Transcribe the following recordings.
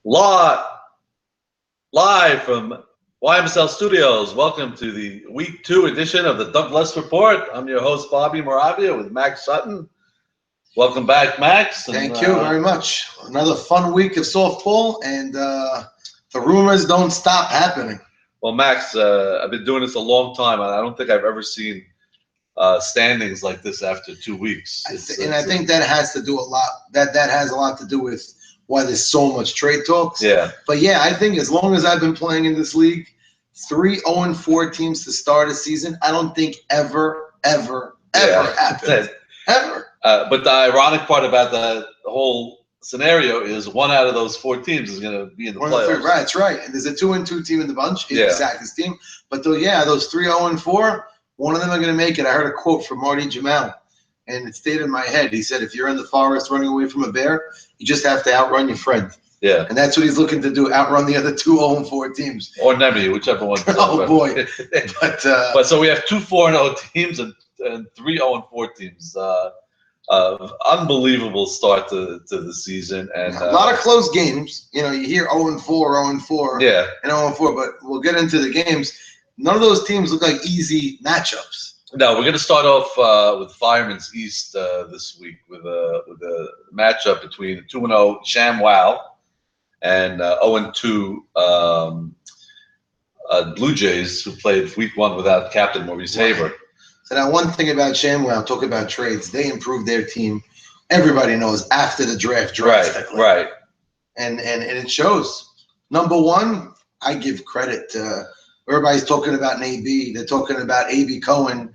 Live, live from YMSL Studios. Welcome to the Week 2 edition of the Douglas Report. I'm your host, Bobby Moravia, with Max Sutton. Welcome back, Max. Thank you very much. Another fun week of softball, and the rumors don't stop happening. Well, Max, I've been doing this a long time, and I don't think I've ever seen standings like this after 2 weeks. I think that has to do a lot. That has a lot to do with why there's so much trade talks. Yeah. But yeah, I think as long as I've been playing in this league, 3 0-4 teams to start a season, I don't think ever happened. Ever. But the ironic part about the whole scenario is 1 out of those 4 teams is going to be in the playoffs. Right, that's right. And there's a 2-2 team in the bunch, yeah. Exact's team. But those 3 0-4, one of them are going to make it. I heard a quote from Marty Jamal, and it stayed in my head. He said, if you're in the forest running away from a bear, you just have to outrun your friend. Yeah. And that's what he's looking to do, outrun the other 2 0-4 teams. Or Nemi, whichever one. Oh, boy. But so we have 2 4-0 teams and 3 0-4 teams. Unbelievable start to the season. And a lot of close games. You know, you hear 0-4, 0-4, yeah, and 0-4, but we'll get into the games. None of those teams look like easy matchups. No, we're going to start off with Fireman's East this week with a matchup between 2-0 ShamWow and 0-2 Blue Jays, who played Week 1 without captain Maurice Haber. So now, one thing about ShamWow, talk about trades, they improved their team. Everybody knows after the draft drastically. Right. And it shows. Number one, I give credit to. Everybody's talking about AB. They're talking about AB Cohen,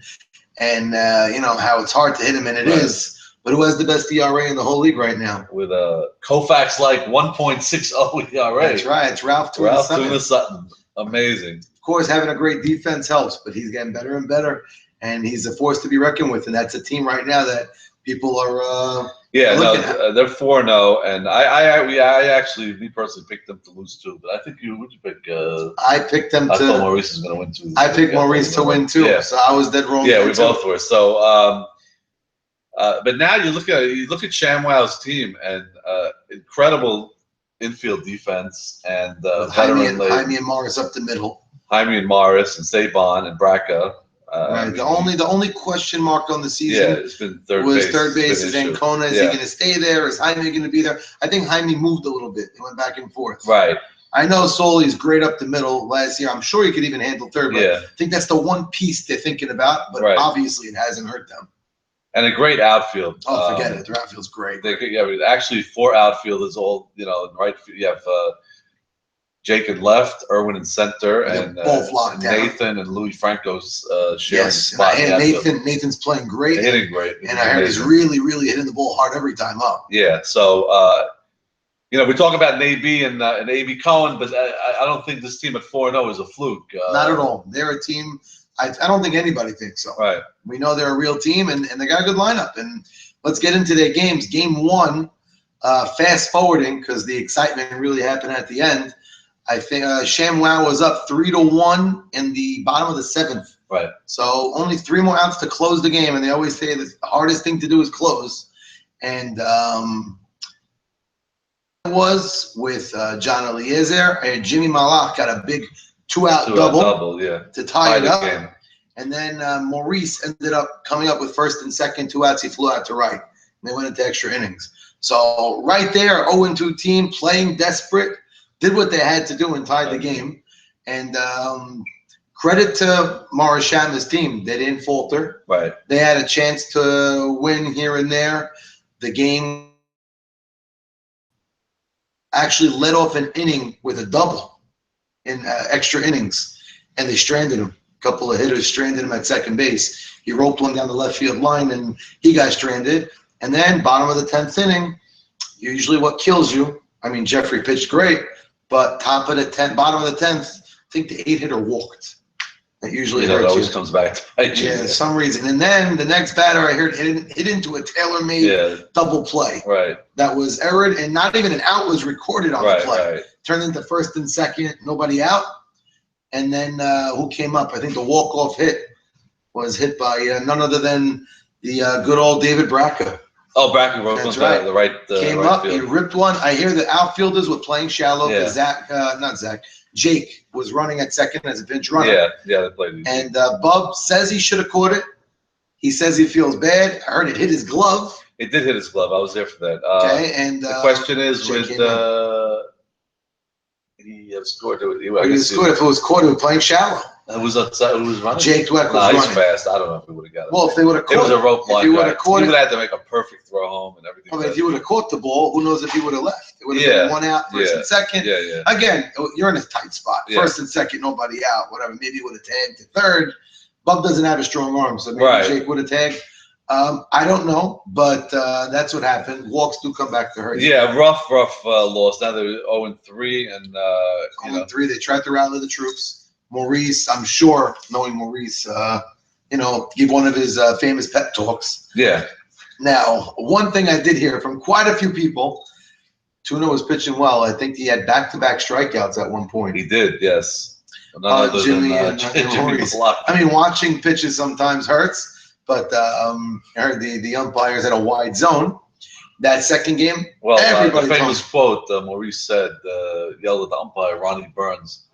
and how it's hard to hit him, and it is. But who has the best ERA in the whole league right now? With a Koufax-like 1.60 ERA. That's right. It's Ralph Tuna Sutton. Amazing. Of course, having a great defense helps, but he's getting better and better, and he's a force to be reckoned with. And that's a team right now that people are. They're 4-0, and I actually, me personally, picked them to lose 2. But I think would you pick? I picked them I thought Maurice is going to win 2. I picked Maurice to win 2, so I was dead wrong. Yeah, we both were. So, but now you look at ShamWow's team and incredible infield defense and Jaime and Morris up the middle. Jaime and Morris and Saban and Braca. Right. The only question mark on the season it's been third base. Is Ancona. Is he going to stay there? Is Jaime going to be there? I think Jaime moved a little bit. He went back and forth. Right. I know Soli's great up the middle last year. I'm sure he could even handle third. But I think that's the one piece they're thinking about. But obviously it hasn't hurt them. And a great outfield. Oh, forget it. Their outfield's great. Actually 4 outfielders all, in right field. You have Jake in left, Irwin in center, and both locked down. Nathan and Louis Franco's sharing the spot. And Nathan's playing great. They're hitting great. And I heard he's really, really hitting the ball hard every time up. Yeah. So, we talk about AB and AB Cohen, but I don't think this team at 4-0 is a fluke. Not at all. They're a team. I don't think anybody thinks so. Right. We know they're a real team, and they got a good lineup. And let's get into their games. Game 1, fast forwarding, because the excitement really happened at the end. I think ShamWow was up 3-1 in the bottom of the 7th. Right. So only 3 more outs to close the game, and they always say the hardest thing to do is close. And was with John Eliezer. And Jimmy Malak got a big 2-out double to tie it up. Game. And then Maurice ended up coming up with first and second, 2 outs. He flew out to right, and they went into extra innings. So right there, 0-2 team playing desperate. Did what they had to do and tied the game. And credit to Morris Shamma's team. They didn't falter. Right. They had a chance to win here and there. The game actually led off an inning with a double in extra innings, and they stranded him. A couple of hitters stranded him at second base. He roped one down the left field line, and he got stranded. And then bottom of the 10th inning, usually what kills you, I mean, Jeffrey pitched great, but bottom of the 10th, I think the 8-hitter walked. That usually hurts you. It always comes back to bite you. Yeah, some reason. And then the next batter I heard hit into a tailor-made double play. Right. That was errored, and not even an out was recorded on the play. Right. Turned into first and second, nobody out. And then who came up? I think the walk-off hit was hit by none other than the good old David Braca. Oh, Bracken broke one right. the right came right up. field. He ripped one. I hear the outfielders were playing shallow because Jake was running at second as a pinch runner. Yeah, they played. And Bub says he should have caught it. He says he feels bad. I heard it hit his glove. It did hit his glove. I was there for that. Okay, and the question is Jake he scored. He scored if it was caught. He was playing shallow. Who was outside? Who was running? Jake Dweck was running. He's fast. I don't know if he would have got it. Well, if they would have caught it, was a rope line. If he would have caught he would have had to make a perfect throw home and everything. I mean, if he would have caught the ball, who knows if he would have left? It would have been one out, first and second. Yeah. Again, you're in a tight spot. First and second, nobody out. Whatever. Maybe he would have tagged to third. Bub doesn't have a strong arm, so maybe Jake would have tagged. I don't know, but that's what happened. Walks do come back to hurt. Yeah, rough loss. Now they're 0-3, and 0-3. They tried to rally the troops. Maurice, I'm sure, knowing Maurice, give one of his famous pep talks. Yeah. Now, one thing I did hear from quite a few people, Tuna was pitching well. I think he had back-to-back strikeouts at one point. He did, yes. Jimmy Maurice. I mean, watching pitches sometimes hurts, but I heard the umpires had a wide zone. That second game, well, the famous quote Maurice said, yelled at the umpire, Ronnie Burns,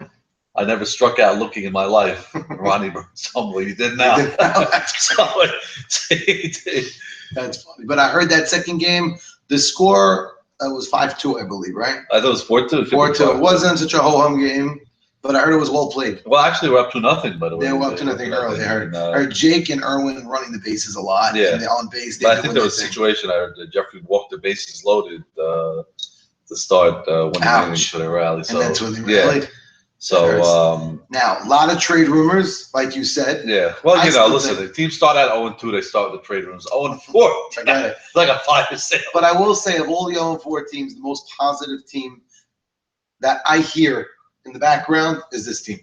"I never struck out looking in my life." Ronnie Burns, he did now. That's funny. But I heard that second game, the score was 5-2, I believe, right? I thought it was 4-2. 4-2. It wasn't such a ho-hum game, but I heard it was well played. Well, actually, we're up to nothing, by the way. They were up to nothing early. I heard Jake and Irwin running the bases a lot. Yeah. And they're on base. But I think there was a situation. I heard Jeffrey walked the bases loaded to start one inning for the rally. So, and that's when they rallied. So now a lot of trade rumors, like you said. Yeah. Well, listen, the team start at 0-2. They start with the trade rumors. 0-4. I got it. Like a 5%. But I will say, of all the 0-4 teams, the most positive team that I hear in the background is this team.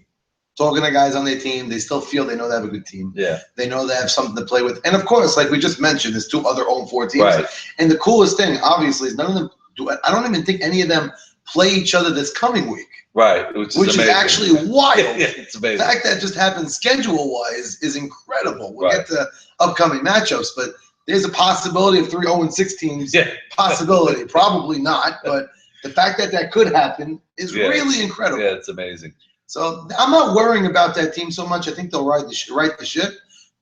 Talking to guys on their team, they still feel they know they have a good team. Yeah. They know they have something to play with. And of course, like we just mentioned, there's 2 other 0-4 teams. Right. And the coolest thing, obviously, is none of them do it. I don't even think any of them play each other this coming week. Right. Which is actually wild. Yeah, it's amazing. The fact that just happened schedule-wise is incredible. We'll get to upcoming matchups, but there's a possibility of 3 0-6 teams. Yeah. Possibility. Probably not, but the fact that could happen is really incredible. Yeah, it's amazing. So I'm not worrying about that team so much. I think they'll right the ship.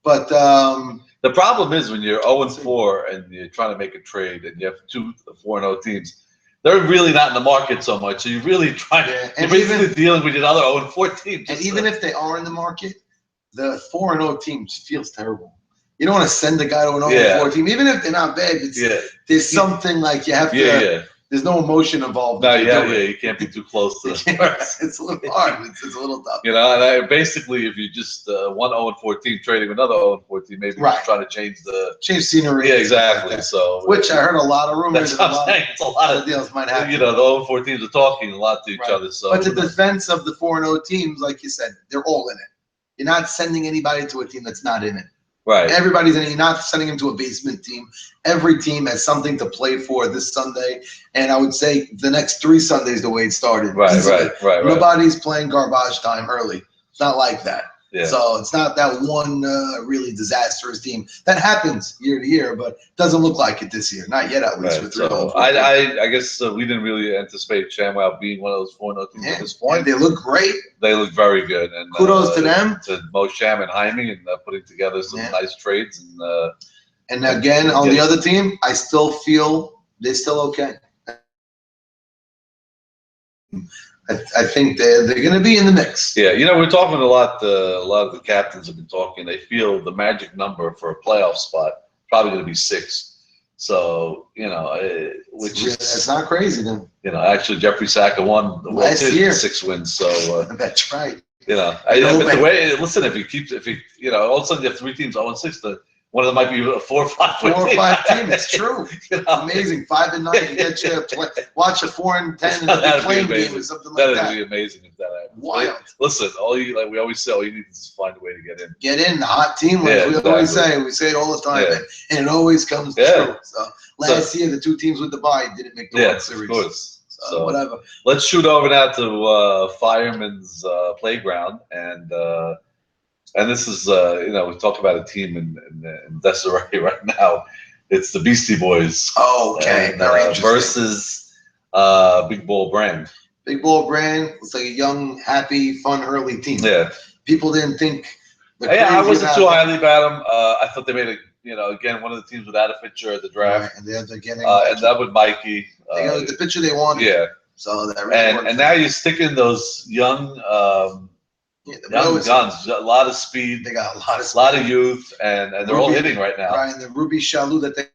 But the problem is when you're 0-4 and you're trying to make a trade and you have 2 4-0 teams, they're really not in the market so much. So you're really trying to, you're basically dealing with another 0-4 team. And even if they are in the market, the 4-0 team feels terrible. You don't want to send a guy to an 0-4 team, even if they're not bad. There's something like you have to. There's no emotion involved. No, you can't be too close to them. It's a little hard. It's a little tough. And basically, if you just one 0-4 team trading with another 0-4 team, maybe just trying to change scenery. Yeah, exactly. So which I heard a lot of rumors. That's what I'm saying. It's a lot of deals might happen. The 0-4 teams are talking a lot to each other. So, but the defense of the 4-0 teams, like you said, they're all in it. You're not sending anybody to a team that's not in it. Right. Everybody's in it. You're not sending them to a basement team. Every team has something to play for this Sunday. And I would say the next 3 Sundays, the way it started. Right. Nobody's playing garbage time early. It's not like that. Yeah. So it's not that one really disastrous team. That happens year to year, but doesn't look like it this year. Not yet, at least. Right. So I guess we didn't really anticipate ShamWow being one of those 4-0 teams at this point. And they look great. They look very good. And kudos to them. To Mo Sham and Jaime and putting together some nice trades. And again, on the other team, I still feel they're still okay. I think they're going to be in the mix. Yeah, we're talking a lot of the captains have been talking. They feel the magic number for a playoff spot probably going to be 6. So, which is it's not crazy then. Actually Jeffrey Saka won the last year 6 wins. So that's right. But the way if all of a sudden you have 3 teams 0-6, one of them might be a 4 or 5 team. 4 or 5 team. It's true. Amazing. 5-9 to get you watch a 4-10 in a playing game or something like that. That would be amazing if that happened. Wild. Listen, we always say, all you need is to find a way to get in. Get in the hot team. Always say. We say it all the time, and it always comes true. So last year, the 2 teams with the bye didn't make the World Series. Of course. So whatever. Let's shoot over now to Fireman's Playground and this is, we talk about a team in disarray right now. It's the Beastie Boys. Okay, and, very interesting. Versus Big Ball Brand. Big Ball Brand was like a young, happy, fun, early team. Yeah. People didn't think. Yeah, I wasn't too highly about them. I thought they made again, one of the teams without a pitcher at the draft. Right, and they're getting. And that with Mikey. They got the pitcher they wanted. Yeah. So that really worked. And now you're sticking those young guns, a lot of speed. They got a lot of speed. A lot of youth, and they're all hitting right now. Right, and the Ruby Shalou that they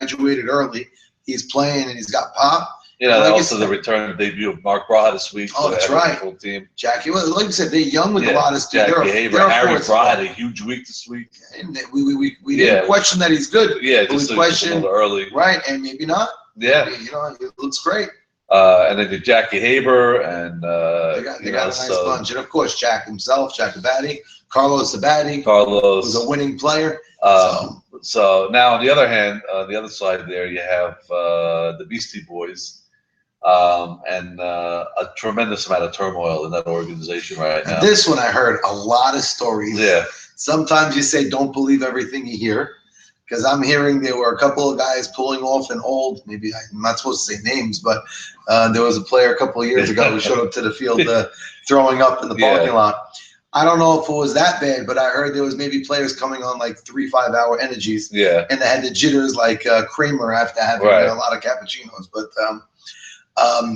graduated early, he's playing and he's got pop. Also the return debut of Mark Braha this week. Oh, that's right. Full team. Jackie, like you said, they're young with a lot of speed. Jackie Haber, Harry Braha had a huge week this week. And we didn't question that he's good. Yeah, just a little early. Right, and maybe not. Yeah. It looks great. And then did Jackie Haber, and they got a nice bunch, and of course Jack himself, Jack Abadi, Carlos Abadi, who's a winning player. So now on the other hand, on the other side there, you have the Beastie Boys, and a tremendous amount of turmoil in that organization right now. This one I heard a lot of stories. Yeah. Sometimes you say don't believe everything you hear. Because I'm hearing there were a couple of guys pulling off an old, maybe I'm not supposed to say names, but there was a player a couple of years ago who showed up to the field throwing up in the parking lot. I don't know if it was that bad, but I heard there was maybe players coming on like 3 5-hour energies. Yeah. And they had the jitters like Kramer after having a lot of cappuccinos. But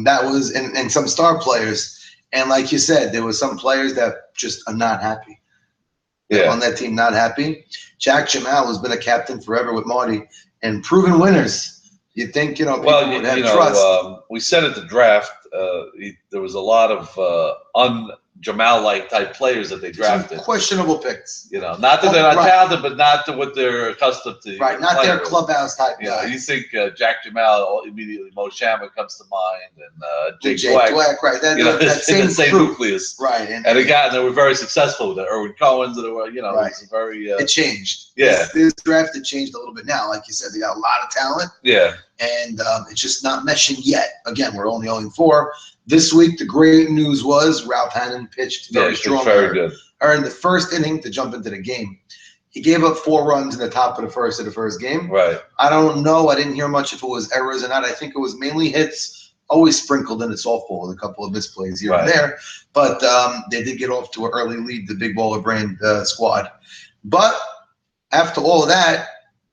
that was, and some star players. And like you said, there was some players that just are not happy. On that team, not happy. Jack Jamal has been a captain forever with Marty and proven winners. You think, people would have trust. We said at the draft, there was a lot of Jamal-like type players that they drafted. Some questionable picks. Not that they're not talented, but not to what they're accustomed to. Right, not their clubhouse type. You think Jack Jamal, immediately Mo Shammah comes to mind, and Jake Dweck, right? That same nucleus. Right. And they were very successful with it. Erwin Cohen's, it was very. It changed. Yeah. This draft had changed a little bit now. Like you said, they got a lot of talent. Yeah. And it's just not meshing yet. Again, we're only 0-4. This week, the great news was Ralph Hannon pitched very strong. Very good. In the first inning to jump into the game. He gave up 4 runs in the top of the first game. Right. I don't know. I didn't hear much if it was errors or not. I think it was mainly hits, always sprinkled in the softball with a couple of misplays here and there. But they did get off to an early lead, the Big Baller Brand squad. But after all of that,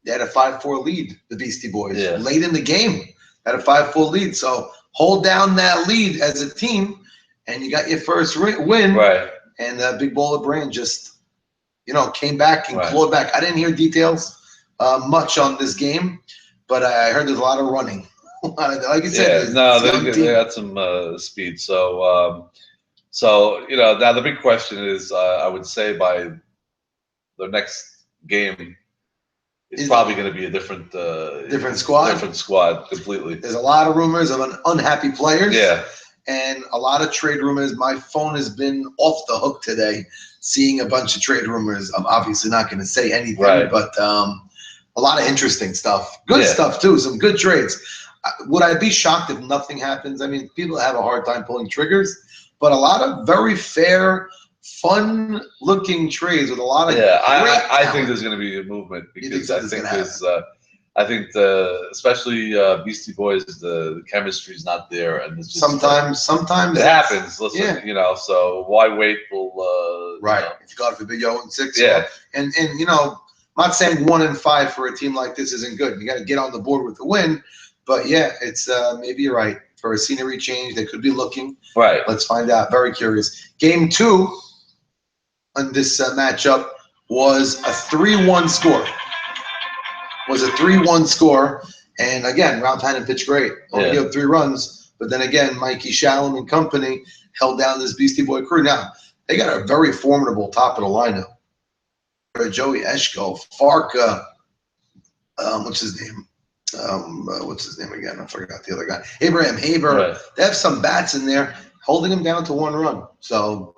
they had a 5-4 lead, the Beastie Boys. Yeah. Late in the game, had a 5-4 lead. So hold down that lead as a team, and you got your first win. Right. And Big Baller Brand just, came back and clawed back. I didn't hear details much on this game, but I heard there's a lot of running. Like you said, they had some speed. So, now the big question is, I would say by the next game, it's probably going to be a different squad. Different squad completely. There's a lot of rumors of unhappy players. Yeah. And a lot of trade rumors. My phone has been off the hook today, seeing a bunch of trade rumors. I'm obviously not going to say anything, but a lot of interesting stuff. Good stuff too. Some good trades. Would I be shocked if nothing happens? I mean, people have a hard time pulling triggers, but a lot of very fair, fun-looking trades with a lot of I think there's going to be a movement because I think especially Beastie Boys, the chemistry's not there, and it's just, sometimes it happens. Listen, so why wait till If God forbid you're 0-6, yeah, and I'm not saying 1-5 for a team like this isn't good. You got to get on the board with the win, but it's maybe you're right. For a scenery change, they could be looking. Right. Let's find out. Very curious. Game 2 on this matchup was a 3-1 score. And again, Ralph Hannon pitched great. Only gave up 3 runs. But then again, Mikey Shalom and company held down this Beastie Boy crew. Now, they got a very formidable top of the lineup. Joey Eshko, Farka, what's his name? What's his name again? I forgot the other guy. Abraham Haber. Right. They have some bats in there holding him down to 1 run. So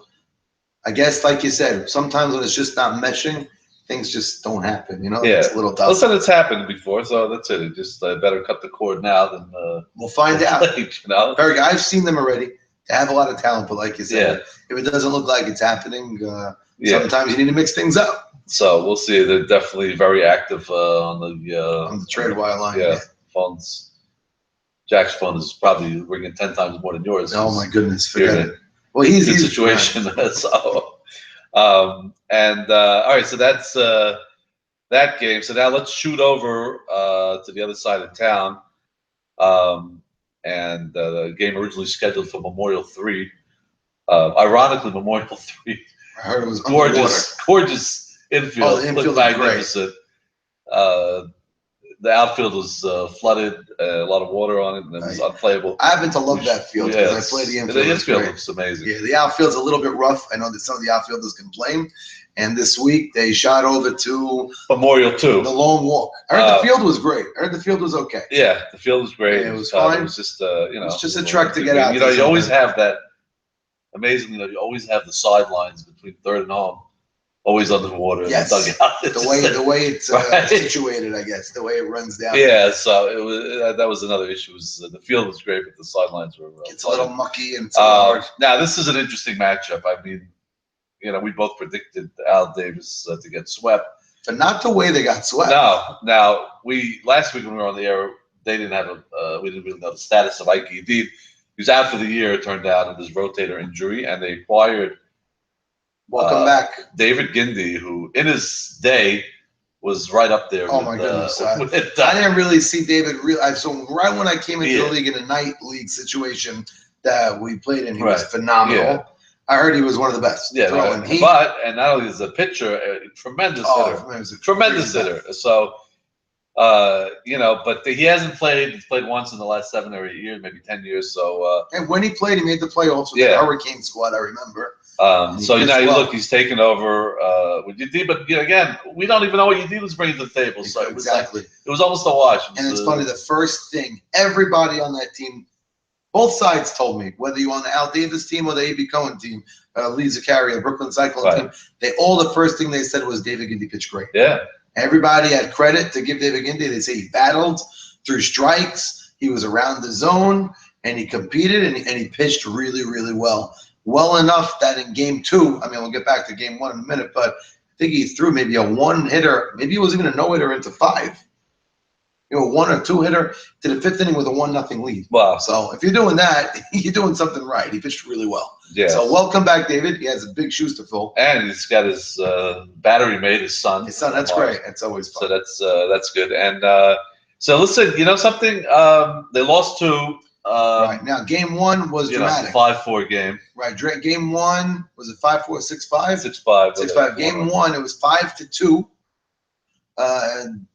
I guess, like you said, sometimes when it's just not meshing, things just don't happen. It's a little tough. Listen, it's happened before, so that's it. It just better cut the cord now than we'll find out. Very good. I've seen them already. They have a lot of talent, but like you said, if it doesn't look like it's happening, sometimes you need to mix things up. So we'll see. They're definitely very active on the trade wire line. Yeah, phones. Jack's phone is probably ringing 10 times more than yours. Oh my goodness, forget it. Well, he's in situation. So, all right. So that's that game. So now let's shoot over to the other side of town. And the game originally scheduled for Memorial 3. Ironically, Memorial 3. I heard it was gorgeous infield. Oh, the infield was magnificent. Great. The outfield was flooded, a lot of water on it, and it was unplayable. I happen to love that field because I play the infield. The infield looks amazing. Yeah, the outfield's a little bit rough. I know that some of the outfielders complain. And this week they shot over to Memorial 2. The Long Walk. I heard the field was great. I heard the field was okay. Yeah, the field was great. Yeah, it was fine. It was just it's just a trek to get out. You know, you always have that. Amazingly, you always have the sidelines between third and home, always underwater. Yes, the way it's situated, I guess, the way it runs down. Yeah, so it was that was another issue. Was the field was great, but the sidelines were. It's a little mucky and hard. Now this is an interesting matchup. I mean, you know, we both predicted Al Davis to get swept, but not the way they got swept. No. Now last week when we were on the air, they didn't have we didn't really know the status of Ike Edid. He was out for the year, it turned out, with his rotator injury, and they acquired welcome back David Gindy, who in his day was right up there. Oh my goodness! I didn't really see David. So right when I came into the league in a night league situation that we played in, he was phenomenal. Yeah. I heard he was one of the best. Yeah, and not only is a pitcher, a tremendous hitter, tremendous hitter. So. You know, but he hasn't played. He's played once in the last 7 or 8 years, maybe 10 years. So, and when he played, he made the playoffs with the Hurricane squad. I remember. So now you look, he's taken over with Edid, but again, we don't even know what Edid was bringing to the table. So it was it was almost a wash. And it's funny. The first thing everybody on that team, both sides told me, whether you on the Al Davis team or the A.B. Cohen team, Lee Zaccaria, Brooklyn Cyclone team, the first thing they said was David Gindy pitched great. Yeah. Everybody had credit to give David Gindy. They say he battled through strikes. He was around the zone, and he competed, and he pitched really, really well. Well enough that in game 2, I mean, we'll get back to game 1 in a minute, but I think he threw maybe a one-hitter. Maybe it was even a no-hitter into 5. You know, 1 or 2 hitter to the 5th inning with a 1-0 lead. Wow. So if you're doing that, you're doing something right. He pitched really well. Yeah. So welcome back, David. He has big shoes to fill. And he's got his battery mate, his son. His son, that's great. That's always fun. So that's good. And so listen, you know something? They lost to right now, game 1 was dramatic. 5-4 game. Right. Game 1 was it 5-4, 6-5? 6-5. 6-5. Game 1, it was 5-2.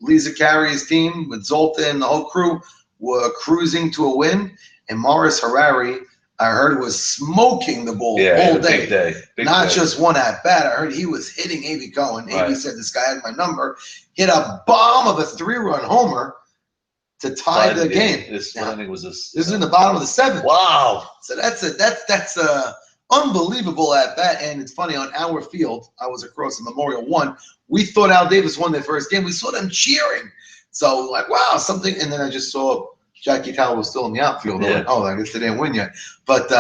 Lee Zaccaria's team with Zoltan and the whole crew were cruising to a win, and Morris Harari, I heard, was smoking the ball all day. Big day. Not just one at bat. I heard he was hitting A.B. Cohen. A.B. said this guy had my number. Hit a bomb of a 3-run homer to tie the game. This was this is in the bottom of the 7th. Wow. So that's unbelievable at bat. And it's funny, on our field, I was across the Memorial 1. We thought Al Davis won their first game. We saw them cheering. So like, wow, something. And then I just saw Jackie Towell was still in the outfield. Yeah. Like, oh, I guess they didn't win yet. But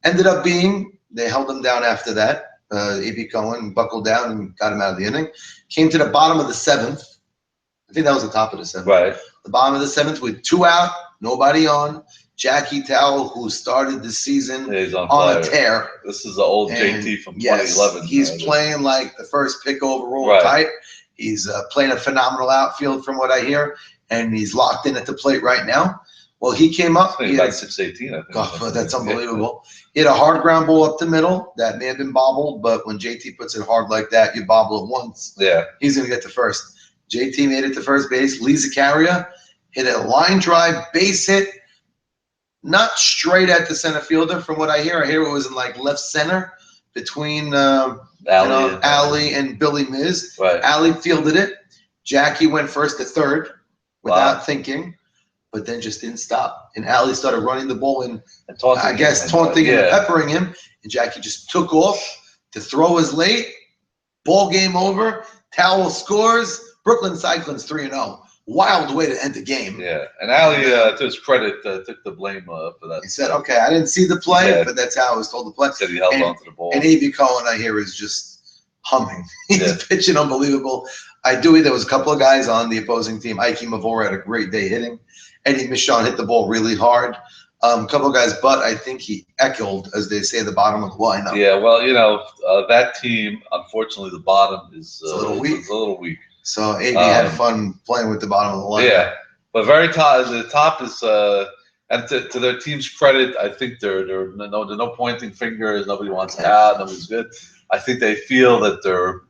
ended up being, they held them down after that. A.B. Cohen buckled down and got him out of the inning. Came to the bottom of the 7th. I think that was the top of the 7th. Right. The bottom of the 7th with 2 out, nobody on. Jackie Towell, who started the season on a tear. This is the old JT from 2011. He's playing like the first pick overall type. He's playing a phenomenal outfield from what I hear, and he's locked in at the plate right now. Well, he came up. He's about 6'18", I think. Oh, that's unbelievable. He had a hard ground ball up the middle that may have been bobbled, but when JT puts it hard like that, you bobble it once. Yeah. He's going to get to first. JT made it to first base. Lee Zaccaria hit a line drive, base hit. Not straight at the center fielder, from what I hear. I hear it was in like left center between Ali and Billy Miz. Right. Ali fielded it. Jackie went first to third without thinking, but then just didn't stop. And Ali started running the ball and taunting and peppering him. And Jackie just took off to throw his late. Ball game over. Towell scores. Brooklyn Cyclones 3-0. Wild way to end the game. Yeah, and Ali, to his credit, took the blame for that. He said, "Okay, I didn't see the play, but that's how I was told to play." Said he held on to the ball. And A.B. Cohen, I hear, is just humming. He's pitching unbelievable. There was a couple of guys on the opposing team. Ike Mavora had a great day hitting. Eddie Michon hit the ball really hard. A couple of guys, but I think he echoed, as they say, at the bottom of the lineup. Yeah, well, that team, unfortunately, the bottom is a little weak. It's a little weak. So AB had fun playing with the bottom of the lineup. Yeah, but very top. The top is, and to their team's credit, I think they're no pointing fingers. Nobody wants out. Nobody's good. I think they feel that they're,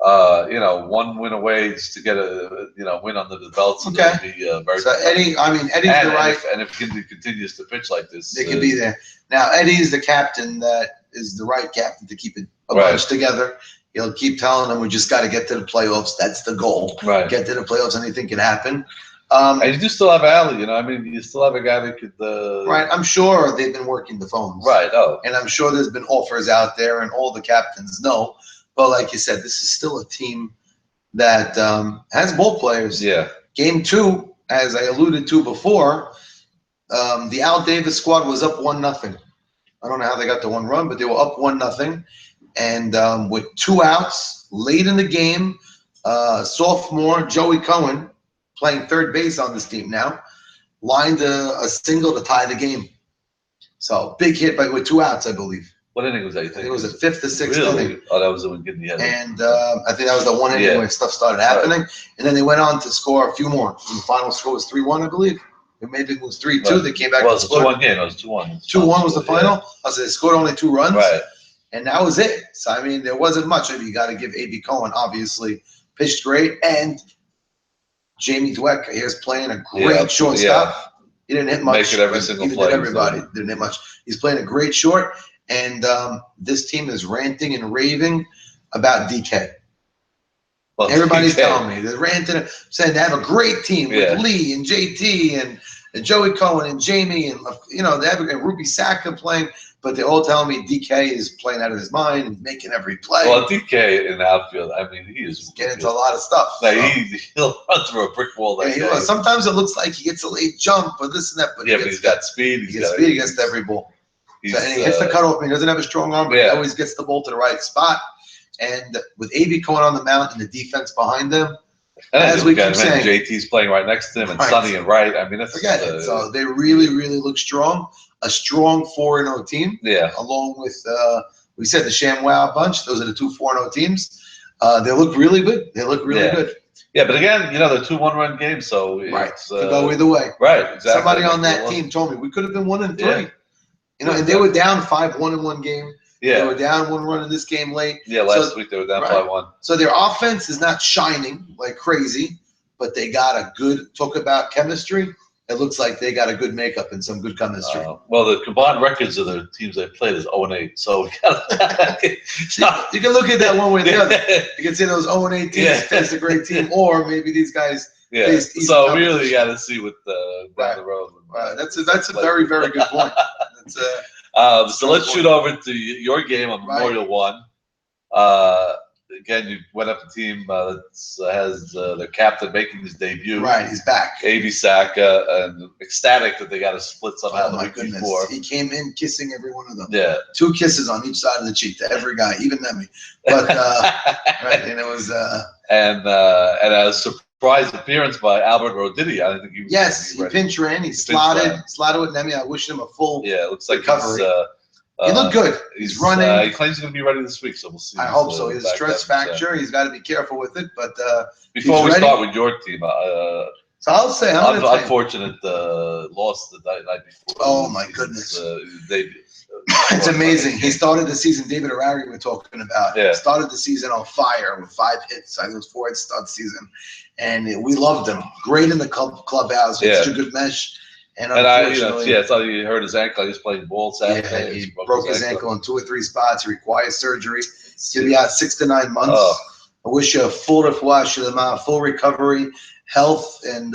one win away just to get a win under the belt. So okay. Be, very so Eddie's the right. And if Kindy continues to pitch like this, they could be there. Now Eddie's the captain that is the right captain to keep it a bunch together. He'll keep telling them we just got to get to the playoffs. That's the goal. Right. Get to the playoffs. Anything can happen. And you do still have Ali. You still have a guy that could. Right. I'm sure they've been working the phones. Right. Oh. And I'm sure there's been offers out there, and all the captains know. But like you said, this is still a team that has ball players. Yeah. Game 2, as I alluded to before, the Al Davis squad was up 1-0. I don't know how they got the 1 run, but they were up 1-0. And with 2 outs late in the game, sophomore Joey Cohen, playing third base on this team now, lined a single to tie the game. So big hit with 2 outs, I believe. What inning was that? You think? I think it was the 5th or 6th inning. Oh, that was the one getting the And I think that was the 1 inning where stuff started happening. Right. And then they went on to score a few more. And the final score was 3-1, I believe. Maybe it was 3-2. Right. They came back. Well, it was 2-1 game. It was 2-1. 2-1 was the final. Yeah. I said they scored only 2 runs. Right. And that was it. So, there wasn't much. You got to give A.B. Cohen, obviously, pitched great. And Jamie Dweck here's playing a great shortstop. Yeah. He didn't hit much. Make it every single play. Everybody didn't hit much. He's playing a great short. And this team is ranting and raving about DK. Well, everybody's telling me. They're ranting, saying they have a great team with Lee and JT and Joey Cohen and Jamie and they have Ruby Saka playing, but they're all telling me DK is playing out of his mind and making every play. Well, DK in the outfield, he is getting into a lot of stuff. Like, he'll run through a brick wall. Sometimes it looks like he gets a late jump or this and that, but he's got speed. He gets speed against every ball. And he hits the cutoff. He doesn't have a strong arm, but he always gets the ball to the right spot. And with A.B. Cohen on the mound and the defense behind them, as we keep saying, JT's playing right next to him, and Sonny and Wright. Forget it. So they really, really look strong. A strong 4-0 team. Yeah. Along with we said the ShamWow bunch. Those are the 2 4-0 teams. They look really good. They look really good. Yeah, but again, they're 2 1-run games, so it's could go either way. Right. Exactly. Somebody on that team told me we could have been 1-3. Yeah. And they were down 5-1 in one game. Yeah. They were down 1 run in this game late. Yeah, last week they were down 5-1. So their offense is not shining like crazy, but they got a good, talk about chemistry. It looks like they got a good makeup and some good chemistry. Well, the combined records of the teams they played is 0-8. So we you can look at that one way or the other. You can say those 0-8 teams face a great team, or maybe these guys face easy so we really got to see what down the road. That's a very, very good point. So let's shoot over to your game on Memorial 1. Again, you went up a team that has their captain making his debut. Right, he's back. A.B. Saka, and ecstatic that they got a split somehow the week before. He came in kissing every one of them. Yeah. 2 kisses on each side of the cheek to every guy, even Nemi. But and it was and a surprise appearance by Albert Roditi. I think he was. Yes, he pinch ran. He slotted with Nemi. I wish him a full it looks like recovery. He looked good. He's running. He claims he's going to be ready this week, so we'll see. I hope so. He has a stress fracture. He's got to be careful with it. But before we start with your team, so I'll say, unfortunate loss the night before. Oh my goodness! It's amazing. He started the season. David Arari we're talking about. Yeah. Started the season on fire with 5 hits. I think it was 4 hits start the season, and we loved him. Great in the clubhouse. With such a good mesh. And unfortunately, I thought he hurt his ankle. He was playing ball Saturday. He broke his ankle in 2 or 3 spots. He requires surgery. He's going to be out 6 to 9 months. I wish you a full refuah, full recovery, health, and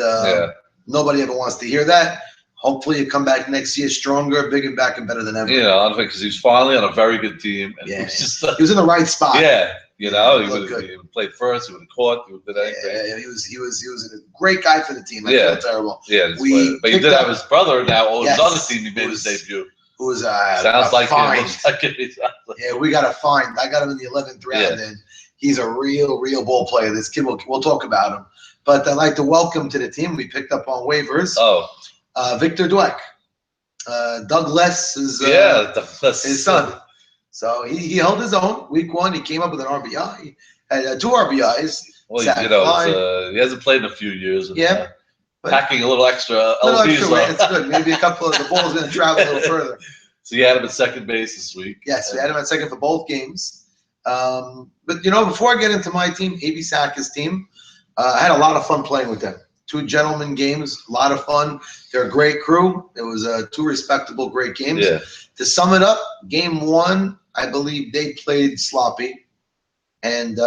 nobody ever wants to hear that. Hopefully, you come back next year stronger, bigger, back, and better than ever. I think because he's finally on a very good team. And he was in the right spot. Yeah. He played first. He would have caught. He would have done anything. Yeah, he was a great guy for the team. I feel terrible. Yeah, but he did have his brother now. On his other team, he made his debut. Who was sounds like find. Him. Yeah, we got a find. I got him in the 11th round, and He's a real ball player. This kid, we'll talk about him. But I'd like to welcome to the team. We picked up on waivers. Victor Dweck. Doug Less is his son. So he held his own. Week 1, he came up with an RBI. He had 2 RBIs. Well, he hasn't played in a few years. Yeah. Packing a little extra weight, it's good. Maybe a couple of the ball's going to travel a little further. So you had him at second base this week. Yes, we had him at second for both games. But, before I get into my team, A.B. Saka's team, I had a lot of fun playing with them. 2 gentlemen games, a lot of fun. They're a great crew. It was 2 respectable, great games. Yeah. To sum it up, game 1, I believe they played sloppy. And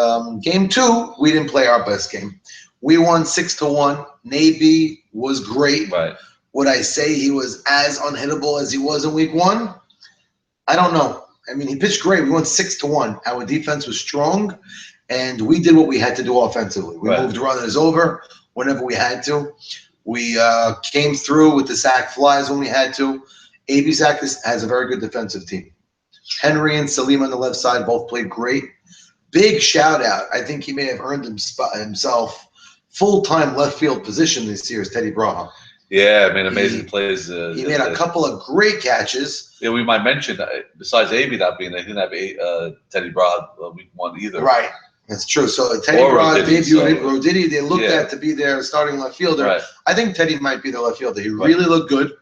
game 2, we didn't play our best game. We won 6-1. Navy was great. Right. Would I say he was as unhittable as he was in week 1? I don't know. I mean, he pitched great. We won 6-1. Our defense was strong, and we did what we had to do offensively. We moved runners over whenever we had to. We came through with the sack flies when we had to. A.B. Sak has a very good defensive team. Henry and Salim on the left side both played great. Big shout out. I think he may have earned himself full-time left field position this year is Teddy Braha. Yeah, I mean, amazing plays. He made a couple of great catches. Yeah, we might mention, besides A.B. not being there, he didn't have Teddy Braha week 1 either. Right, that's true. So Teddy Braha debuted. Roditi, they looked at to be their starting left fielder. Right. I think Teddy might be the left fielder. He really looked good,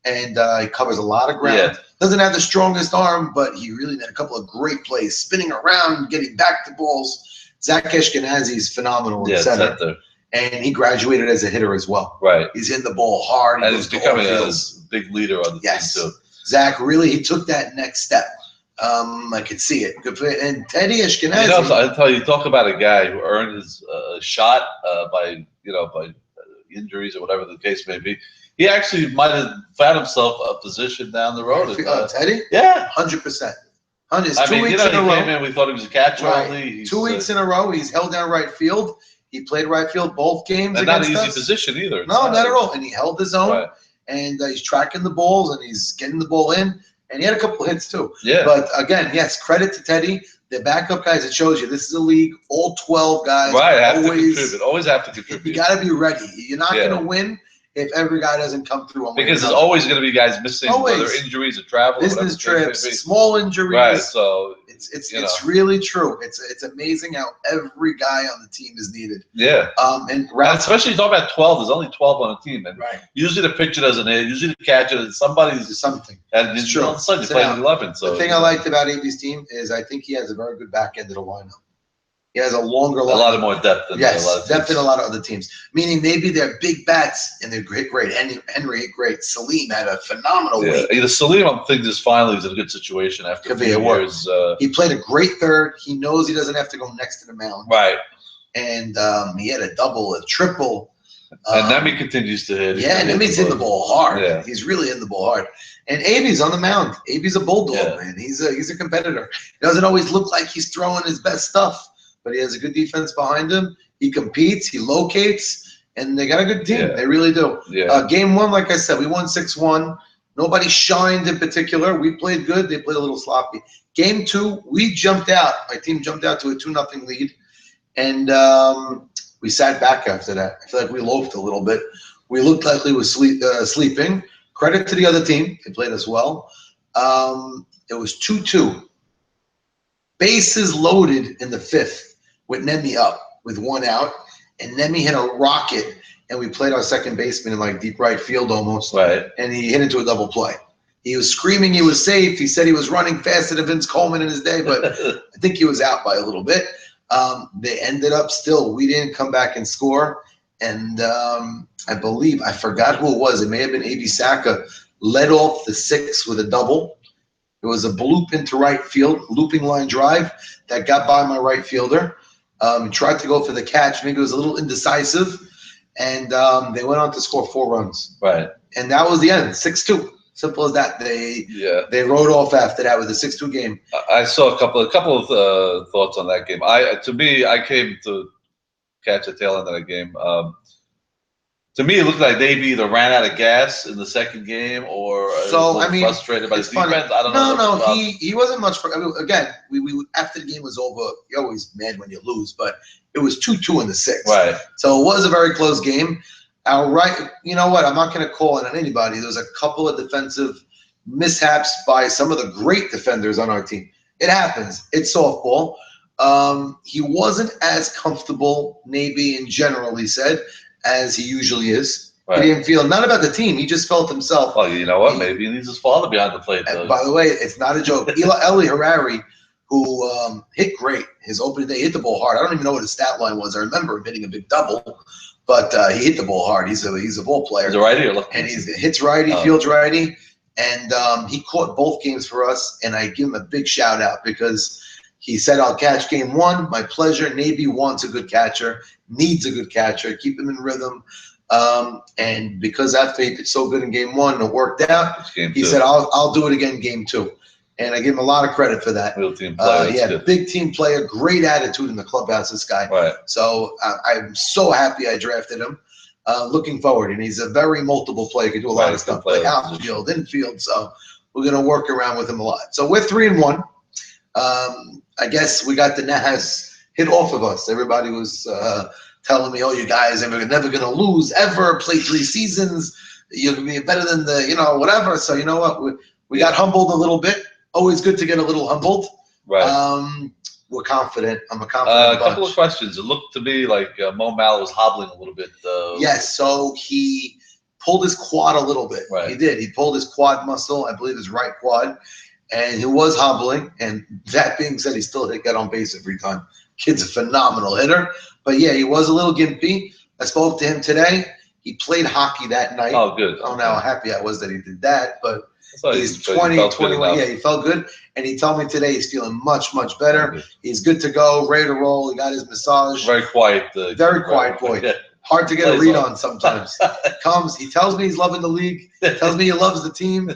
and he covers a lot of ground. Yeah. Doesn't have the strongest arm, but he really made a couple of great plays, spinning around, getting back to balls. Zach Ashkenazi is phenomenal in center. And he graduated as a hitter as well. Right. He's in the ball hard. And he's becoming a big leader on the team, too. Zach, really, he took that next step. I could see it. And Teddy Ashkenazi. I'll tell you, talk about a guy who earned his shot by injuries or whatever the case may be. He actually might have found himself a position down the road. Teddy? Yeah. 100%. I mean, he came in, we thought he was a catcher only. 2 weeks in a row, he's held down right field. He played right field both games. And not an easy position either. No, not at all. And he held his own. And he's tracking the balls and he's getting the ball in. And he had a couple of hits too. Yeah. But again, yes, credit to Teddy. The backup guys, it shows you this is a league. All 12 guys have to contribute. Always have to contribute. You got to be ready. You're not going to win if every guy doesn't come through. Because there's always going to be guys missing, whether injuries or travel, business trips, small injuries. Right. So it's really true. It's amazing how every guy on the team is needed. Yeah. And especially talking about 12. There's only 12 on a team, and usually the pitcher doesn't hit. Usually the catcher, somebody's something. And it's true. All of a sudden you're playing 11. So the thing I liked about AB's team is I think he has a very good back end of the lineup. He has a longer lineup. A lot of more depth than a lot of depth in a lot of other teams. Meaning maybe they're big bats and they're great. Henry, great. Salim had a phenomenal week. Either Salim, I'm thinking, is finally in a good situation after a few years. He played a great third. He knows he doesn't have to go next to the mound. Right. And he had a double, a triple. And Nemi continues to hit. Yeah, Nemi's in the ball hard. Yeah. He's really in the ball hard. And AB's on the mound. AB's a bulldog, man. He's a competitor. He doesn't always look like he's throwing his best stuff, but he has a good defense behind him. He competes, he locates, and they got a good team. Yeah. They really do. Yeah. Game 1, like I said, we won 6-1. Nobody shined in particular. We played good. They played a little sloppy. Game 2, we jumped out. My team jumped out to a 2-0 lead, and we sat back after that. I feel like we loafed a little bit. We looked like we were sleeping. Credit to the other team. They played us well. It was 2-2. Bases loaded in the 5th with Nemi up with 1 out. And Nemi hit a rocket, and we played our second baseman in like deep right field almost. Right. And he hit into a double play. He was screaming he was safe. He said he was running faster than Vince Coleman in his day, but I think he was out by a little bit. They ended up still. We didn't come back and score. And I believe, I forgot who it was. It may have been A.B. Saka led off the 6th with a double. It was a bloop into right field, looping line drive that got by my right fielder. Tried to go for the catch. Maybe it was a little indecisive. And they went on to score 4 runs. Right. And that was the end, 6-2. Simple as that. They rode off after that with a 6-2 game. I saw a couple of thoughts on that game. I came to catch a tail end of that game. To me, it looked like they either ran out of gas in the second game or frustrated by his defense. I don't know. No, he wasn't much. Again, we after the game was over, you're always mad when you lose, but it was 2-2 in the sixth. Right. So it was a very close game. You know what? I'm not going to call it on anybody. There was a couple of defensive mishaps by some of the great defenders on our team. It happens. It's softball. He wasn't as comfortable, maybe in general, he said, as he usually is. Right. He didn't feel, not about the team, he just felt himself. Well, you know what? Maybe he needs his father behind the plate. By the way, it's not a joke. Eli Harari, who hit great his opening day, hit the ball hard. I don't even know what his stat line was. I remember him hitting a big double, but he hit the ball hard. He's a ball player. He's a righty or lefty? And he hits righty, fields righty. And he caught both games for us, and I give him a big shout out because he said, I'll catch game one. My pleasure. Navy wants a good catcher, needs a good catcher, keep him in rhythm. And because after he did so good in game one, it worked out. He said, I'll do it again game two. And I give him a lot of credit for that. Real team player. Big team player, great attitude in the clubhouse, this guy. Right. So I'm so happy I drafted him. Looking forward, and he's a very multiple player. He can do a lot of stuff, like outfield, infield. So we're going to work around with him a lot. So we're 3-1. I guess we got the Nahas hit off of us. Everybody was telling me, "Oh, you guys are never going to lose ever. Play 3 seasons. You're going to be better than the whatever." So you know what? We got humbled a little bit. Always good to get a little humbled. Right. We're confident. I'm a confident bunch. A couple of questions. It looked to me like Mo Mallow was hobbling a little bit. Yes, so he pulled his quad a little bit. Right. He did. He pulled his quad muscle, I believe his right quad, and he was hobbling. And that being said, he still got on base every time. Kid's a phenomenal hitter. But, yeah, he was a little gimpy. I spoke to him today. He played hockey that night. Oh, good. I don't know how happy I was that he did that, but he's 21. Yeah, he felt good. And he told me today he's feeling much, much better. He's good to go, ready to roll. He got his massage. Very quiet. Very quiet boy. Yeah. Hard to get a read on sometimes. He tells me he's loving the league. Tells me he loves the team.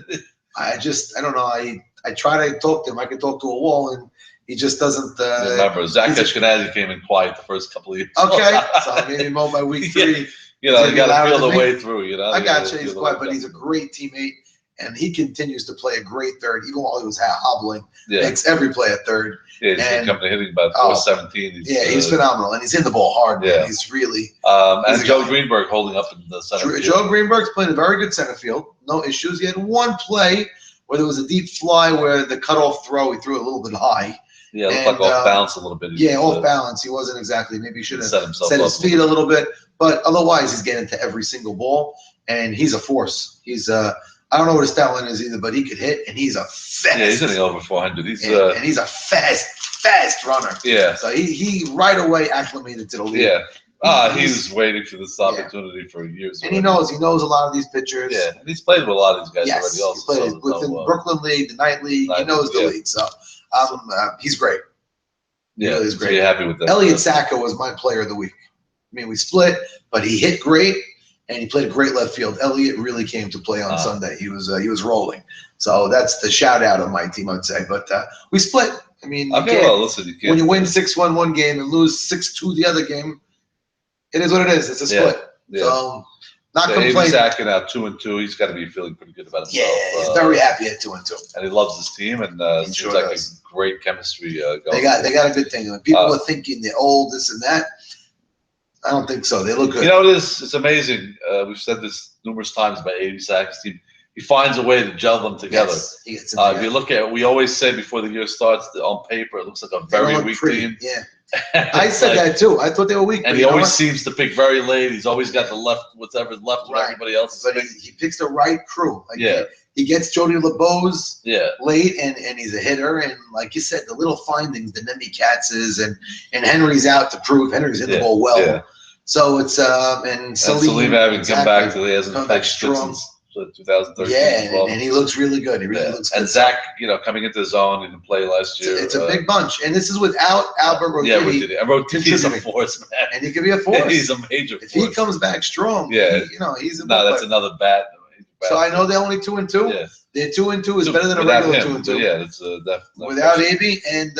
I don't know. I try to talk to him. I can talk to a wall, and he just doesn't. Remember, Zach Ashkenazi came in quiet the first couple of years. Okay, so I made him on by week 3. Yeah. You got to feel the way through. I got you. He's quiet, but he's a great teammate. And he continues to play a great third, even while he was hobbling. Yeah. Makes every play a third. Yeah, he's coming to hitting about 417. He's phenomenal, and he's in the ball hard. Man. He's really. And Joe Greenberg holding up in the center field. Joe Greenberg's playing a very good center field. No issues. He had one play where there was a deep fly where the cutoff throw, he threw it a little bit high. Yeah, it looked like off balance a little bit. Off balance. He wasn't exactly. Maybe he should have set his feet a little bit. But otherwise, he's getting to every single ball, and he's a force. He's I don't know what his stat line is either, but he could hit, and he's a fast. Yeah, he's hitting over 400. And he's a fast runner. Yeah. So he right away acclimated to the league. Yeah. He was waiting for this opportunity for years. And he knows a lot of these pitchers. Yeah, and he's played with a lot of these guys already. Also, he played within Brooklyn League, the Night League. He knows the league, so he's great. Yeah, he's great. So you're happy with that. Elliot Sacco was my player of the week. I mean, we split, but he hit great. And he played a great left field. Elliott really came to play on Sunday. He was rolling. So that's the shout out of my team, I'd say. But we split. I mean, listen, when you win 6-1 one game and lose 6-2 the other game, it is what it is. It's a split. Yeah. So not complaining. Sacking out 2-2. He's got to be feeling pretty good about himself. Yeah, he's very happy at 2-2. And he loves his team, and seems like a great chemistry going. They got a good thing. When people are thinking they're old, this and that. I don't think so. They look good. You know, it's amazing. We've said this numerous times about 80 Sacks team. He finds a way to gel them together. Yes, if you look at, we always say before the year starts, on paper, it looks like a very weak team. Yeah. I said that too. I thought they were weak. And he always seems to pick very late. He's always got the left, whatever's left of everybody else. But he picks the right crew. He gets Jody LeBeau's late, and he's a hitter. And like you said, the little findings, the Nemi Katzes, and Henry's out to prove Henry's hit the ball well. Yeah. So it's and Salim having come back to hasn't played strong since 2013. Yeah, and he looks really good. He really looks good. And Zach, coming into his own, he didn't play last year. It's a big bunch, and this is without Albert Rotini. Yeah, Rotini. And Rotini's a force, man. And he could be a force. He's a major force. If he comes back strong, he's a that's another bat. So I know they're only 2-2. Yeah. Their 2-2 is better than a regular 2-2. Yeah, it's definitely without AB and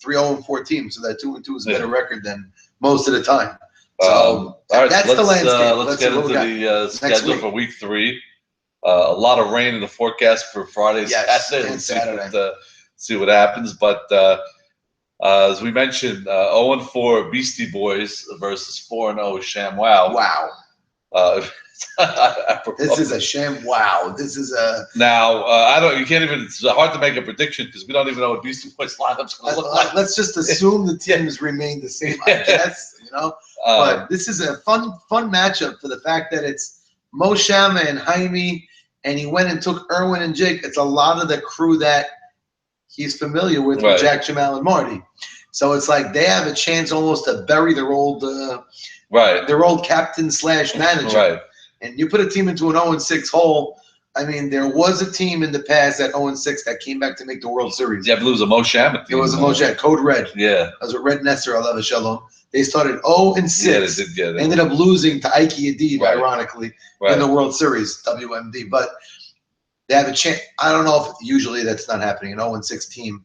3-0-4 team. So that 2-2 is a better record than most of the time. So all right, that's the landscape. Let's get into the schedule for week 3. A lot of rain in the forecast for Friday, Saturday. And Saturday. See what happens. But as we mentioned, 0-4 Beastie Boys versus 4-0 ShamWow. Wow. This is a sham. Wow. This is a. Now, you can't even, it's hard to make a prediction because we don't even know what Beastie Boys lineup's going to look like. Let's just assume the teams remain the same, I guess, But this is a fun matchup for the fact that it's Mo Shama and Jaime, and he went and took Erwin and Jake. It's a lot of the crew that he's familiar with Jack, Jamal, and Marty. So it's like they have a chance almost to bury their old captain / manager. Right. And you put a team into an 0-6 hole. I mean, there was a team in the past at 0-6 that came back to make the World Series. Yeah, but it was a Mo Shama team. It was a Mo Shama, Code Red. Yeah. That was a Red Nestor, Aleva Shalom. They started 0-6. Yeah, they did get it. Ended up losing to Ike Adib, ironically, in the World Series, WMD. But they have a chance. I don't know if usually that's not happening. An 0-6 team.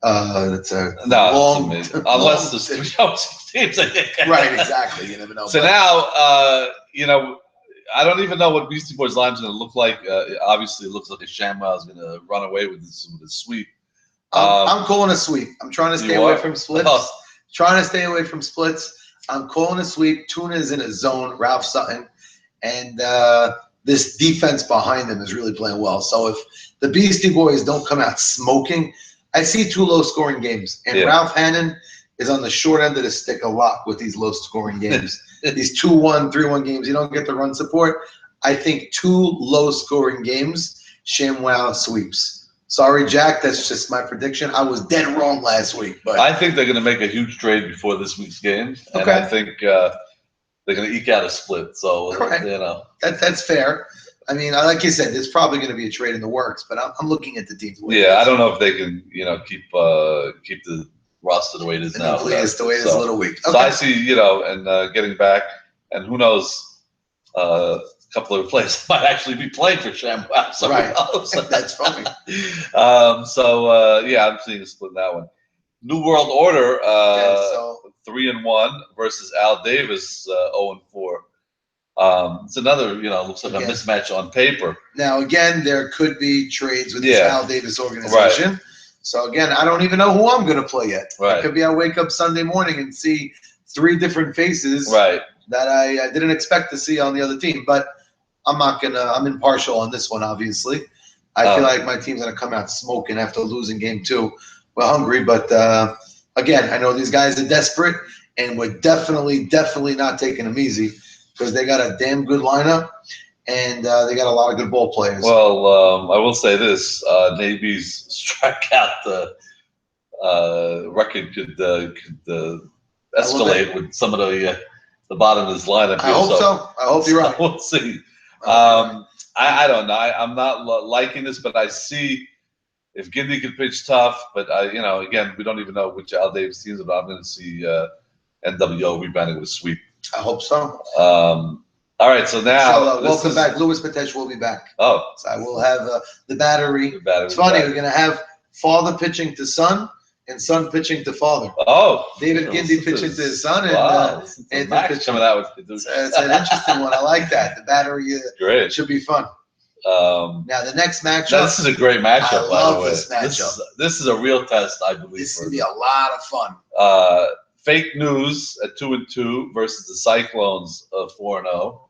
That's a long, unless there's 3 teams. Right, exactly. You never know. So now, I don't even know what Beastie Boys line's going to look like. Obviously, it looks like a ShamWow is going to run away with this sweep. I'm calling a sweep. I'm trying to stay away from splits. I'm calling a sweep. Tuna is in a zone. Ralph Sutton, and this defense behind him is really playing well. So if the Beastie Boys don't come out smoking, I see 2 low-scoring games. And Ralph Hannon is on the short end of the stick a lot with these low-scoring games. These 2-1, 3-1 games, you don't get the run support. I think 2 low-scoring games, ShamWow sweeps. Sorry, Jack, that's just my prediction. I was dead wrong last week. But I think they're going to make a huge trade before this week's game. And I think they're going to eke out a split. So, That's fair. I mean, like you said, there's probably going to be a trade in the works, but I'm looking at the teams. Yeah, I don't know if they can, keep the roster the way it is now. The way it is a little weak. Okay. So I see, and getting back, and who knows, a couple of players might actually be playing for ShamWow. So right. That's funny. I'm seeing a split in that one. New World Order, 3-1 versus Al Davis, 0-4. It's another, looks like a mismatch on paper. Now, again, there could be trades with this Al Davis organization. Right. So, again, I don't even know who I'm going to play yet. Right. It could be I wake up Sunday morning and see 3 different faces that I didn't expect to see on the other team. But I'm impartial on this one, obviously. I feel like my team's going to come out smoking after losing game 2. We're hungry, but, again, I know these guys are desperate, and we're definitely not taking them easy, because they got a damn good lineup, and they got a lot of good ball players. Well, I will say this: Navy's strikeout record could escalate with some of the bottom of his lineup. I hope so. I hope you're right. We'll see. I don't know. I'm not liking this, but I see if Gindey can pitch tough. But again, we don't even know which Al Davis teams, but I'm going to see NWO rebounding with a sweep. I hope so. All right, so now welcome back. Louis Patesh will be back. Oh, so I will have the battery. It's funny. We're gonna have father pitching to son and son pitching to father. Oh, David Gindey pitching to his son, and Max coming out with it's an interesting one. I like that. The battery should be fun. Now the next matchup. This is a great matchup. I love this matchup. This is a real test, I believe. This is gonna be a lot of fun. Fake News at 2-2 versus the Cyclones of 4-0,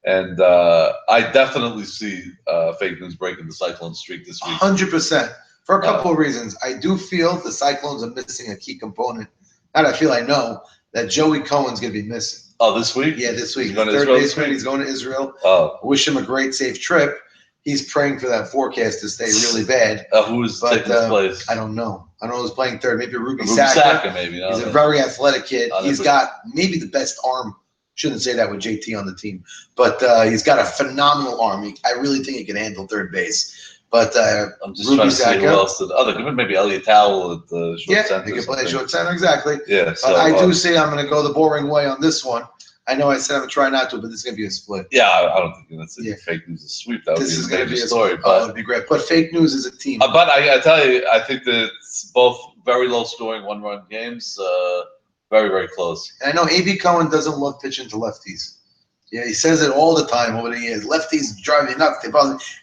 and I definitely see Fake News breaking the Cyclone streak this week. 100%. For a couple of reasons. I do feel the Cyclones are missing a key component. Not I feel, I know that Joey Cohen's going to be missing. Oh, this week? Yeah, this week. He's going to Third Israel baseman. He's going to Israel. Oh. Wish him a great, safe trip. He's praying for that forecast to stay really bad. Who's taking his place? I don't know. I don't know who's playing third. Maybe Ruby Saka, maybe. He's a very athletic kid. He's got maybe the best arm. Shouldn't say that with JT on the team. But he's got a phenomenal arm. I really think he can handle third base. But I'm just trying to see who else. Maybe Elliot Towell at the short center. He can play short center, exactly. Yeah. So, I do see I'm going to go the boring way on this one. I know I said I'm going to try not to, but this is going to be a split. Yeah, I don't think that's Fake News is a sweep. That would be a major story. But it would be great. But Fake News is a team. But I tell you, I think that it's both very low-scoring one-run games. Very, very close. And I know A.B. Cohen doesn't love pitching to lefties. Yeah, he says it all the time over the years. Lefties drive me nuts.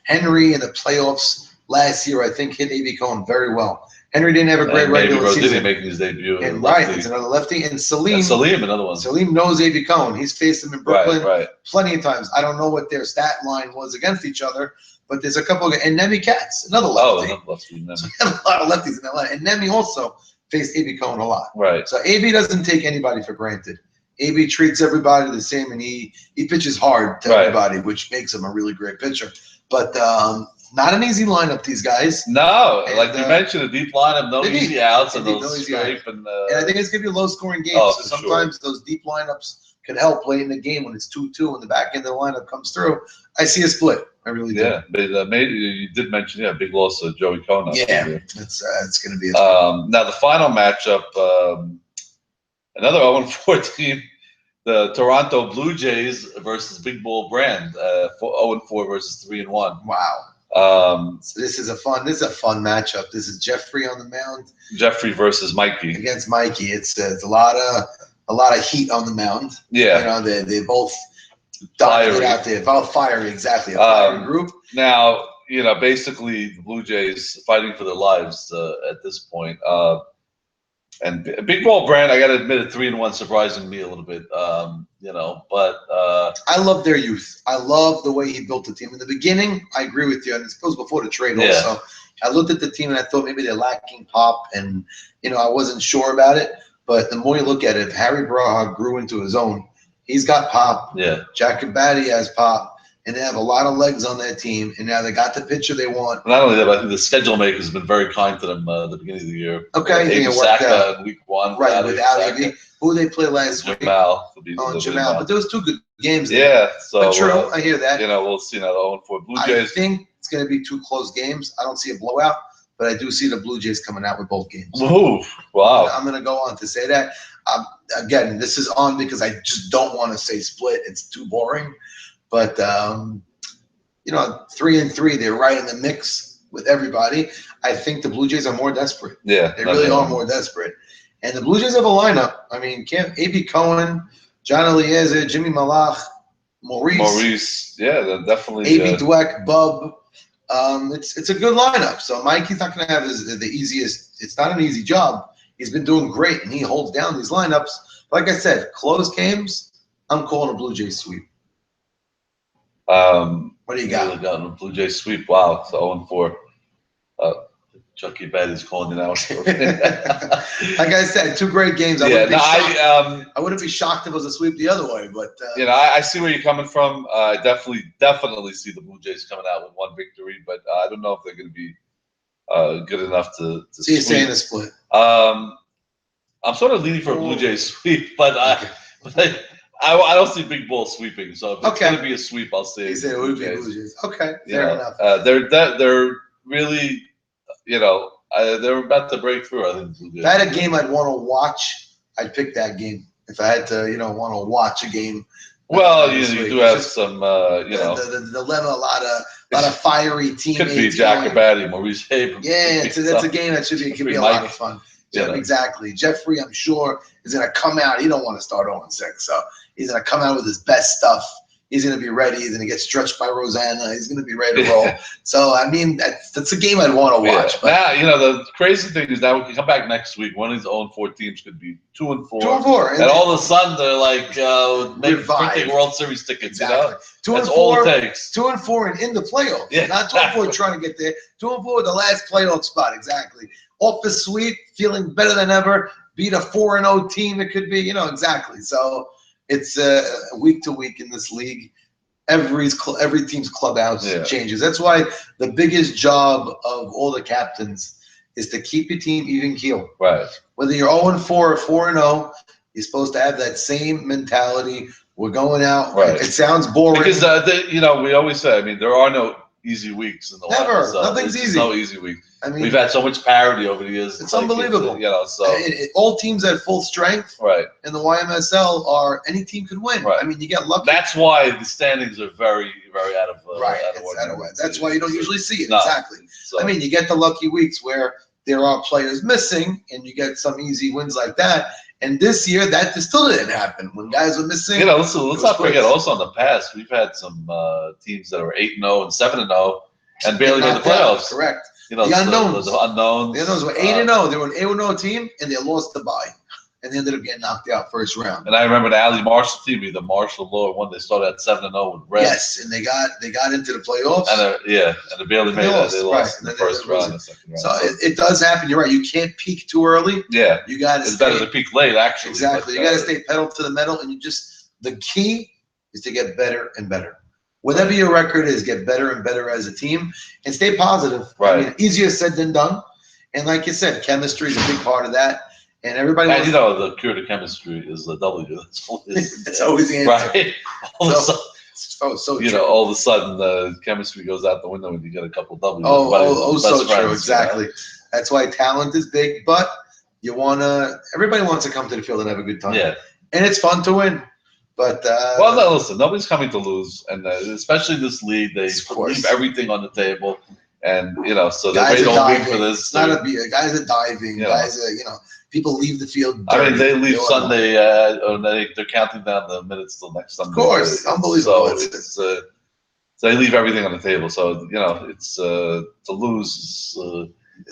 Henry in the playoffs last year, I think, hit A.B. Cohen very well. Henry didn't have a great regular season. Making his debut. And right, it's another lefty. And Salim, another one. Salim knows A.B. Cohen. He's faced him in Brooklyn plenty of times. I don't know what their stat line was against each other, but there's a couple of, and Nemi Katz, another lefty. Oh, lefty. So we have a lot of lefties in that line. And Nemi also faced A.B. Cohen a lot. Right. So A.B. doesn't take anybody for granted. A.B. treats everybody the same, and he pitches hard to everybody, which makes him a really great pitcher. But not an easy lineup, these guys. No, and, like you mentioned, a deep lineup, no easy outs, and those scrape. And I think it's going to be a low-scoring game. Oh, so sometimes those deep lineups can help late in the game when it's 2-2 and the back end of the lineup comes through. I see a split. I really do. Yeah, but maybe you did mention big loss of Joey Cohen. Yeah, it's going to be. Now the final matchup, another 0-4 team, the Toronto Blue Jays versus Big Bull Brand, 0-4 versus 3-1. Wow. So this is a fun matchup. This is Jeffrey on the mound. Jeffrey versus Mikey against Mikey. It's a lot of heat on the mound. Yeah, you know they both dominate out there. About fiery, exactly. A fiery group. Now basically the Blue Jays fighting for their lives at this point. And Big Bull Brand, I got to admit, at 3-1 surprising me a little bit. But I love their youth. I love the way he built the team in the beginning. I agree with you, and it goes before the trade also. I looked at the team and I thought maybe they're lacking pop, and I wasn't sure about it. But the more you look at it, Harry Braha grew into his own. He's got pop. Yeah. Jack Abadi has pop. And they have a lot of legs on that team, and now they got the pitcher they want. Not only that, but I think the schedule maker has been very kind to them at the beginning of the year. Okay, it worked out in week 1. Right, without AB. Who they play last week? Jamal. Jamal. But there was 2 good games there. Yeah, so but true, I hear that. We'll see now the 0-4 Blue Jays. I think it's going to be 2 close games. I don't see a blowout, but I do see the Blue Jays coming out with both games. Ooh, wow. I'm going to go on to say that. Again, this is on because I just don't want to say split. It's too boring. But 3-3, they're right in the mix with everybody. I think the Blue Jays are more desperate. Yeah, they really are more desperate. And the Blue Jays have a lineup. I mean, A.B. Cohen, John Eliezer, Jimmy Malach, Maurice. Yeah, they're definitely. A.B. Dweck, Bub. It's a good lineup. So Mikey's not going to have the easiest. It's not an easy job. He's been doing great, and he holds down these lineups. Like I said, close games, I'm calling a Blue Jays sweep. What do you got? A Blue Jays sweep. Wow, it's 0-4. Chucky Betty's calling you now. Like I said, 2 great games. I wouldn't be shocked if it was a sweep the other way. But I see where you're coming from. I definitely see the Blue Jays coming out with 1 victory, but I don't know if they're going to be good enough to so you're saying a split? I'm sort of leaning for a Blue Jays sweep, but I don't see Big Bull sweeping. So if it's going to be a sweep, I'll say Blue Jays. Okay, fair enough. They're really, they're about to break through. I think. If I had a game I'd want to watch, I'd pick that game. If I had to, want to watch a game. Well, you do have some, the dilemma, a lot of fiery teammates. Could be Jack Abadi, Maurice Abrams. Yeah, that's a game that could be a lot of fun. Yeah, exactly. Jeffrey, I'm sure, is going to come out. He don't want to start 0-6, so he's going to come out with his best stuff. He's going to be ready. He's going to get stretched by Rosanna. He's going to be ready to roll. So, I mean, that's a game I'd want to watch. Yeah. Now, the crazy thing is that we can come back next week. One of these 0-4 teams could be 2-4. 2-4. And all of a sudden, they're like printing World Series tickets. Exactly. 2-4. That's all it takes. 2-4 and in the playoffs. Yeah. Not 2-4 trying to get there. 2-4 the last playoff spot. Exactly. Off the sweep, feeling better than ever. Beat a 4-0 team. It could be, exactly. So it's week to week in this league. Every team's clubhouse changes. That's why the biggest job of all the captains is to keep your team even keel. Right. Whether you're 0-4 or 4-0, you're supposed to have that same mentality. We're going out. Right. It sounds boring because we always say. I mean, there are no easy weeks in the life. Never. Nothing's easy. No easy week. I mean, we've had so much parity over the years. It's unbelievable. All teams at full strength. Right. And the YMSL are any team could win. Right. I mean, you get lucky. That's why the standings are very, very out of That's why you don't usually see it. No. Exactly. So, I mean, you get the lucky weeks where there are players missing, and you get some easy wins like that. And this year, that still didn't happen. When guys were missing, you know, let's not forget also in the past, we've had some teams that were 8-0 and 7-0 and barely made the playoffs. Correct. You know, the unknowns. The unknowns. The unknowns were 8-0. They were an 8-0 team, and they lost the bye. And they ended up getting knocked out first round. And I remember the Ali Marshall team, either Marshall or one. They started at 7-0 with Red. Yes, and they got into the playoffs. And they barely made it. They lost in the first round and second round. So it does happen. You're right. You can't peak too early. Yeah, you got to. It's better to peak late, actually. Exactly. You got to stay pedal to the metal, and the key is to get better and better. Whatever your record is, get better and better as a team, and stay positive. Right. I mean, easier said than done. And like you said, chemistry is a big part of that. And everybody. And the cure to chemistry is a W. It's always the answer. Right. All of a sudden, all of a sudden, the chemistry goes out the window when you get a couple W's. So true. Exactly. You know? That's why talent is big, but everybody wants to come to the field and have a good time. Yeah. And it's fun to win. But well, no, listen, nobody's coming to lose, and especially this league, they leave everything on the table, and so they don't wait for this. Guys are diving. Guys are people leave the field. I mean, they leave Sunday, and they're counting down the minutes till next Sunday. Of course, unbelievable. So they leave everything on the table. So it's to lose.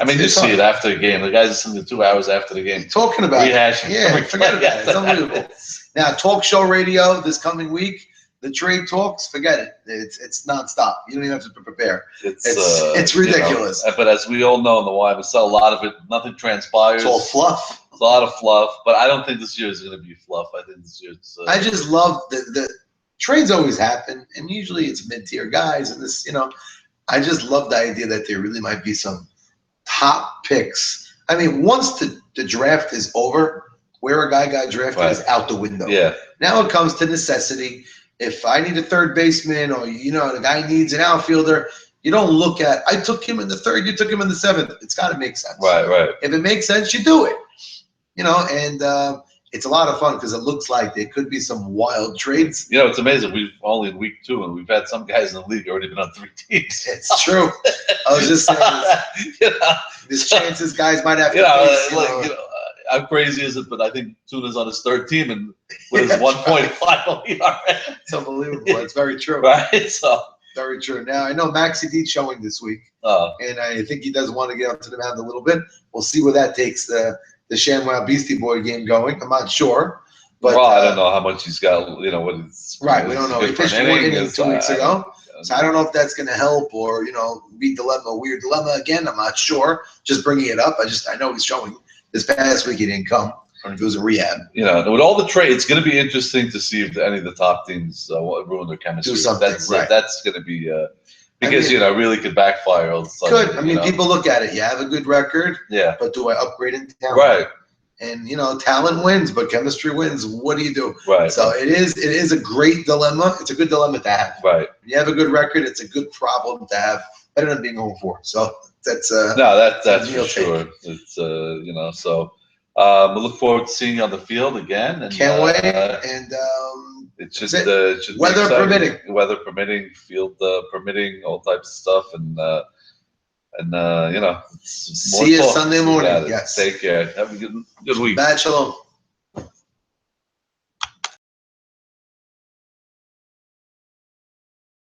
I mean, you see it after the game. The guys are sitting 2 hours after the game talking about rehashing. Yeah, forget about it. It's unbelievable. Now, talk show radio this coming week. The trade talks, forget it. It's nonstop. You don't even have to prepare. It's ridiculous. But as we all know in the YMSL, a lot of it, nothing transpires. It's all fluff. It's a lot of fluff. But I don't think this year is going to be fluff. I think this year it's. I just love the trades always happen, and usually it's mid-tier guys. And this, I just love the idea that there really might be some top picks. I mean, once the draft is over, where a guy got drafted is out the window. Yeah. Now it comes to necessity. If I need a third baseman or, the guy needs an outfielder, you don't look at, I took him in the third, you took him in the seventh. It's got to make sense. Right. If it makes sense, you do it. And it's a lot of fun because it looks like there could be some wild trades. It's amazing. We've only in week 2, and we've had some guys in the league already been on 3 teams. It's true. I was just saying, there's chances guys might have to how crazy is it? But I think Tuna's on his 3rd team and with his 1.5 ERA. It's unbelievable. It's very true. Right? So very true. Now I know Maxi D's showing this week, and I think he does want to get up to the mound a little bit. We'll see where that takes the ShamWow Beastie Boy game going. I'm not sure, but I don't know how much he's got. What it's right. We don't know. He pitched 1 inning 2 weeks ago. So I don't know if that's going to help or weird dilemma again. I'm not sure. Just bringing it up. I know he's showing. This past week he didn't come, or if he was in rehab. With all the trades, it's going to be interesting to see if any of the top teams ruin their chemistry. Do something, That's going to be because really could backfire all of a sudden. Could. I mean, people look at it. You have a good record. Yeah. But do I upgrade in talent? Right. And talent wins, but chemistry wins. What do you do? Right. So it is a great dilemma. It's a good dilemma to have. Right. When you have a good record, it's a good problem to have. Better than being 0-4. So that's that's for sure. It's so we look forward to seeing you on the field again. And, can't wait. And it should weather permitting. Weather permitting, field permitting, all types of stuff, and see you Sunday morning. Yes. Take care. Have a good week. Bad shalom.